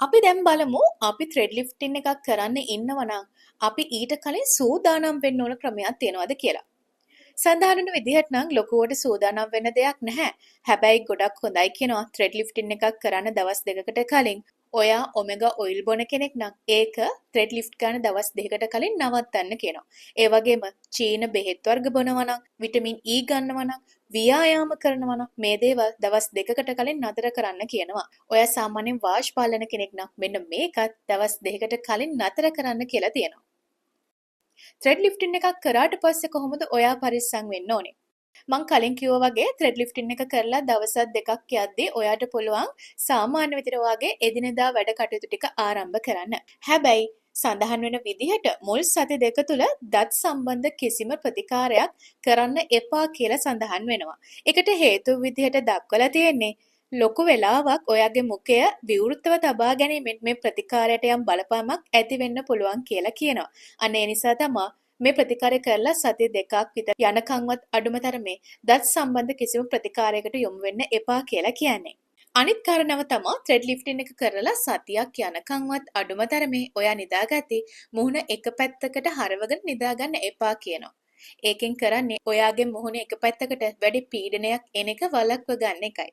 අපි දැන් බලමු අපි ත්‍රෙඩ් ලිෆ්ටින් එකක් කරන්න ඉන්නවා නම් අපි ඊට කලින් සූදානම් වෙන්න ඕන ක්‍රමයක් තියනවාද කියලා. සාධාරණ විදිහට නම් ලොකුවට සූදානම් වෙන්න දෙයක් නැහැ. හැබැයි ගොඩක් හොඳයි කියනවා ත්‍රෙඩ් ලිෆ්ටින් එකක් කරන්න දවස් දෙකකට කලින්. ඔයා ඔමෙගා ඔයිල් බොන කෙනෙක් නම් ඒක ත්‍රෙඩ් ලිෆ්ට් ගන්න දවස් දෙකකට කලින් නවත්තන්න කියනවා. ඒ වගේම චීන බෙහෙත් වර්ග බොනවා නම් විටමින් E ගන්නවා නම් ව්‍යායාම කරනවා නම් මේ දේවල් දවස් දෙකකට කලින් නතර කරන්න කියනවා. ඔයා සාමාන්‍යයෙන් වාෂ් පාලන කෙනෙක් නම් මෙන්න මේකත් දවස් දෙකකට කලින් නතර කරන්න කියලා තියෙනවා. ත්‍රෙඩ් ලිෆ්ටින් එකක් කරාට පස්සේ කොහොමද ඔයා පරිස්සම් වෙන්න ඕනේ? මං කලින් කිව්වා වගේ ත්‍රෙඩ් ලිෆ්ටින් එක කරලා දවස් දෙකක් යද්දී ඔයාට පුළුවන් සාමාන්‍ය විදිහට වගේ එදිනෙදා වැඩ කටයුතු ටික ආරම්භ කරන්න. හැබැයි සඳහන් වෙන විදිහට මුල් සති දෙක තුල දත් සම්බන්ධ කිසිම ප්‍රතිකාරයක් කරන්න එපා කියලා සඳහන් වෙනවා. ඒකට හේතුව විදිහට දක්වලා තියෙන්නේ ලොකු වෙලාවක් ඔයාගේ මුඛය විවෘතව තබා ගැනීමෙන් මේ ප්‍රතිකාරයට යම් බලපෑමක් ඇති වෙන්න පුළුවන් කියලා කියනවා. අන්න ඒ නිසා තමයි මේ ප්‍රතිකාරය කරලා සති දෙකක් විතර යනකම්වත් අඩුම තරමේ දත් සම්බන්ධ කිසිම ප්‍රතිකාරයකට යොමු වෙන්න එපා කියලා කියන්නේ. අනිත් කාරණාව තමයි ත්‍රෙඩ් ලිෆ්ටින් එක කරලා සතියක් යනකම්වත් අඩුම තරමේ ඔයා නිදාගත්තේ මුහුණ එක පැත්තකට හරවගෙන නිදාගන්න එපා කියනවා. ඒකෙන් කරන්නේ ඔයාගේ මුහුණ එක පැත්තකට වැඩි පීඩනයක් එන එක වළක්ව ගන්න එකයි.